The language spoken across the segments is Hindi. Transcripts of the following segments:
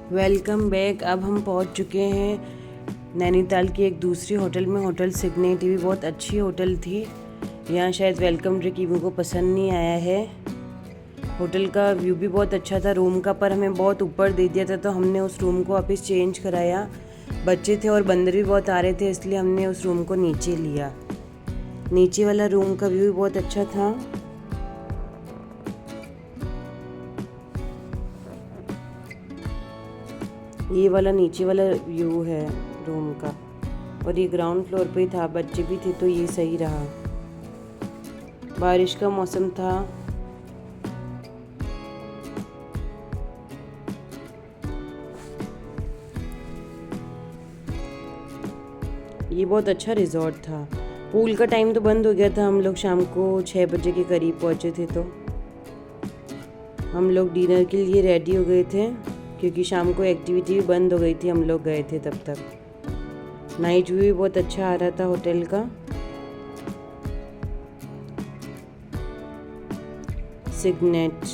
Welcome back. अब हम पहुंच चुके हैं नैनीताल की एक दूसरी होटल में। होटल सिग्नेट भी बहुत अच्छी होटल थी। यहाँ शायद वेलकम ड्रिंक ईवू को पसंद नहीं आया है। होटल का व्यू भी बहुत अच्छा था रूम का, पर हमें बहुत ऊपर दे दिया था तो हमने उस रूम को वापस चेंज कराया। बच्चे थे और बंदर भी बहुत आ रहे थे, इसलिए हमने उस रूम को नीचे लिया। नीचे वाला रूम का व्यू भी बहुत अच्छा था। ये वाला नीचे वाला व्यू है रूम का, और ये ग्राउंड फ्लोर पे ही था। बच्चे भी थे तो ये सही रहा। बारिश का मौसम था। ये बहुत अच्छा रिजॉर्ट था। पूल का टाइम तो बंद हो गया था। हम लोग शाम को 6 बजे के करीब पहुंचे थे, तो हम लोग डिनर के लिए रेडी हो गए थे क्योंकि शाम को एक्टिविटी भी बंद हो गई थी। हम लोग गए थे तब तक। नाइट व्यू भी बहुत अच्छा आ रहा था होटल का। सिग्नेट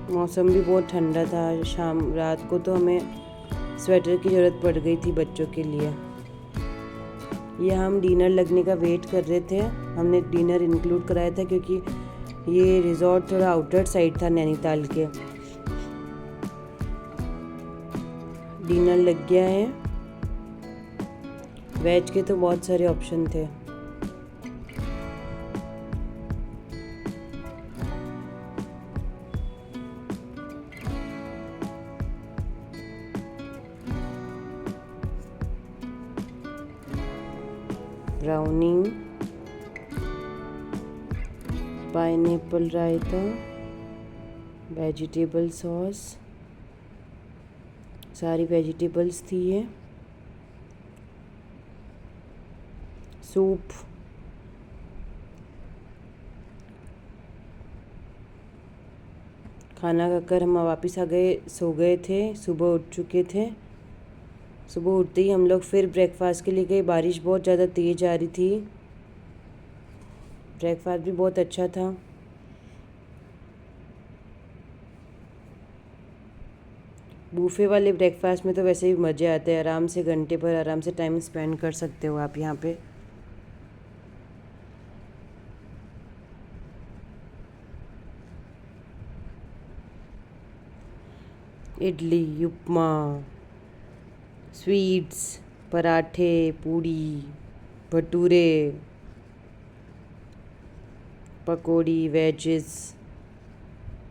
मौसम भी बहुत ठंडा था। शाम रात को तो हमें स्वेटर की ज़रूरत पड़ गई थी बच्चों के लिए। ये हम डिनर लगने का वेट कर रहे थे। हमने डिनर इंक्लूड कराया था क्योंकि ये रिजॉर्ट थोड़ा आउटर साइड था नैनीताल के। डिनर लग गया है। वेज के तो बहुत सारे ऑप्शन थे। ब्राउनी, पाइनएप्पल रायता, वेजिटेबल सॉस, सारी वेजिटेबल्स थी ये। सूप, खाना खाकर हम वापस आ गए, सो गए थे। सुबह उठ चुके थे। सुबह उठते ही हम लोग फिर ब्रेकफास्ट के लिए गए। बारिश बहुत ज़्यादा तेज़ आ रही थी। ब्रेकफास्ट भी बहुत अच्छा था। बूफे वाले ब्रेकफास्ट में तो वैसे भी मज़े आते हैं। आराम से घंटे पर आराम से टाइम स्पेंड कर सकते हो आप यहाँ पे। इडली, उपमा, स्वीट्स, पराठे, पूड़ी, भटूरे, पकौड़ी, wedges,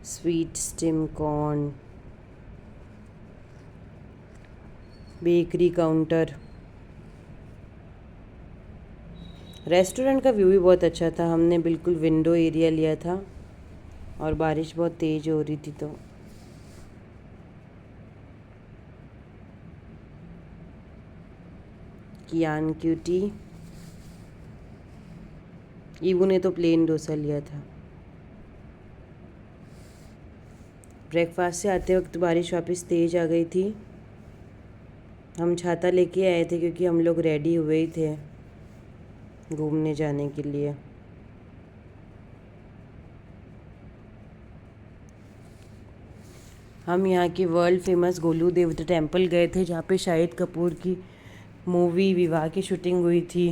sweet steam corn, bakery counter. Restaurant का व्यू भी बहुत अच्छा था। हमने बिल्कुल विंडो एरिया लिया था और बारिश बहुत तेज़ हो रही थी तो कियान क्यूटी। ईवू ने तो प्लेन डोसा लिया था। ब्रेकफास्ट से आते वक्त बारिश वापस तेज़ आ गई थी। हम छाता लेके आए थे क्योंकि हम लोग रेडी हुए ही थे घूमने जाने के लिए। हम यहाँ के वर्ल्ड फेमस गोलू देवता टेम्पल गए थे, जहाँ पे शाहिद कपूर की मूवी विवाह की शूटिंग हुई थी।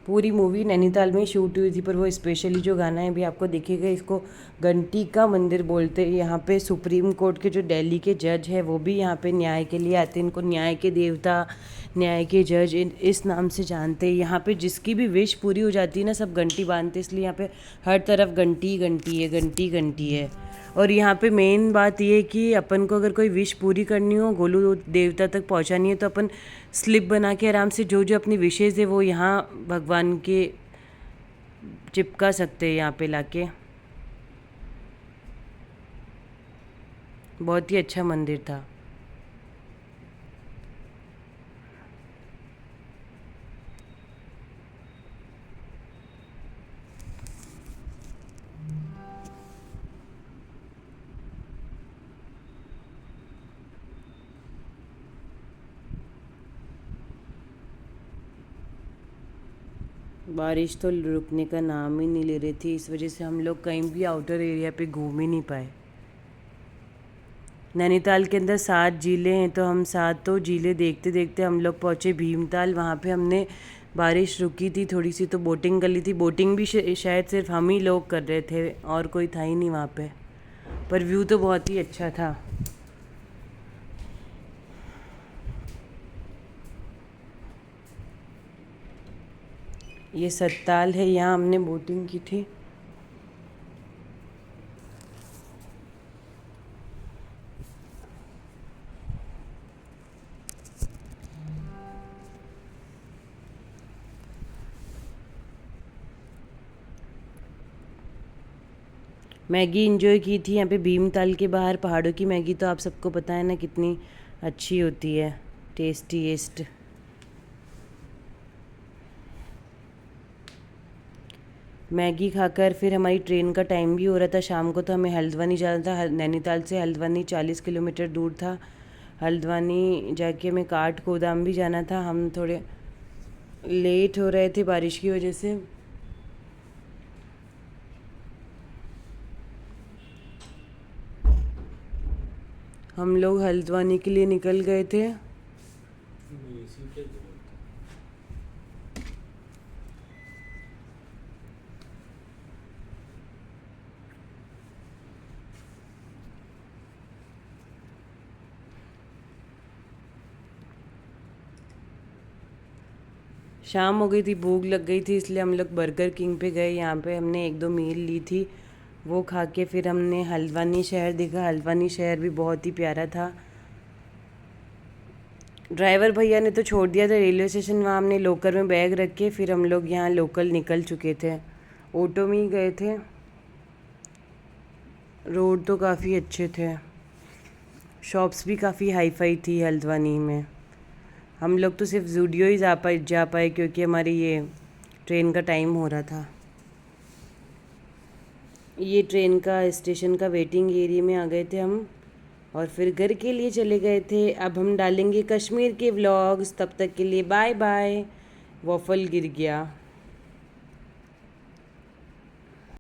पूरी मूवी नैनीताल में शूट हुई थी, पर वो स्पेशली जो गाना है अभी आपको दिखेगा, इसको घंटी का मंदिर बोलते हैं। यहाँ पे सुप्रीम कोर्ट के जो दिल्ली के जज है वो भी यहाँ पे न्याय के लिए आते हैं। इनको न्याय के देवता, न्याय के जज इस नाम से जानते हैं। यहाँ पे जिसकी भी विश पूरी हो जाती है ना, सब घंटी बांधते, इसलिए यहाँ पे हर तरफ घंटी घंटी है, घंटी घंटी है। और यहाँ पे मेन बात ये है कि अपन को अगर कोई विश पूरी करनी हो, गोलू देवता तक पहुँचानी है, तो अपन स्लिप बना के आराम से जो जो अपनी विशेज़ है वो यहाँ भगवान के चिपका सकते हैं यहाँ पे लाके। बहुत ही अच्छा मंदिर था। बारिश तो रुकने का नाम ही नहीं ले रही थी, इस वजह से हम लोग कहीं भी आउटर एरिया पे घूम ही नहीं पाए। नैनीताल के अंदर 7 झीलें हैं, तो हम 7 झीलें देखते देखते हम लोग पहुँचे भीमताल। वहाँ पे हमने बारिश रुकी थी थोड़ी सी तो बोटिंग कर ली थी। बोटिंग भी शायद सिर्फ हम ही लोग कर रहे थे और कोई था ही नहीं वहाँ पे, पर व्यू तो बहुत ही अच्छा था। ये सत्ताल है, यहाँ हमने बोटिंग की थी। मैगी इंजॉय की थी यहाँ पे भीमताल के बाहर। पहाड़ों की मैगी तो आप सबको पता है ना कितनी अच्छी होती है, टेस्टीएस्ट। मैगी खाकर फिर हमारी ट्रेन का टाइम भी हो रहा था शाम को, तो हमें हल्द्वानी जाना था। नैनीताल से हल्द्वानी 40 किलोमीटर दूर था। हल्द्वानी जाके हमें काठ गोदाम भी जाना था। हम थोड़े लेट हो रहे थे बारिश की वजह से। हम लोग हल्द्वानी के लिए निकल गए थे। शाम हो गई थी, भूख लग गई थी, इसलिए हम लोग बर्गर किंग पे गए। यहाँ पे हमने 1-2 मील ली थी, वो खा के फिर हमने हल्द्वानी शहर देखा। हल्द्वानी शहर भी बहुत ही प्यारा था। ड्राइवर भैया ने तो छोड़ दिया था रेलवे स्टेशन, वहाँ हमने लोकर में बैग रख के फिर हम लोग यहाँ लोकल निकल चुके थे। ऑटो में ही गए थे। रोड तो काफ़ी अच्छे थे, शॉप्स भी काफ़ी हाई फाई थी हल्द्वानी में। हम लोग तो सिर्फ जूडियो ही जा पाए क्योंकि हमारी ये ट्रेन का टाइम हो रहा था। ये ट्रेन का स्टेशन का वेटिंग एरिया में आ गए थे हम, और फिर घर के लिए चले गए थे। अब हम डालेंगे कश्मीर के व्लॉग्स, तब तक के लिए बाय बाय। वॉफल गिर गया।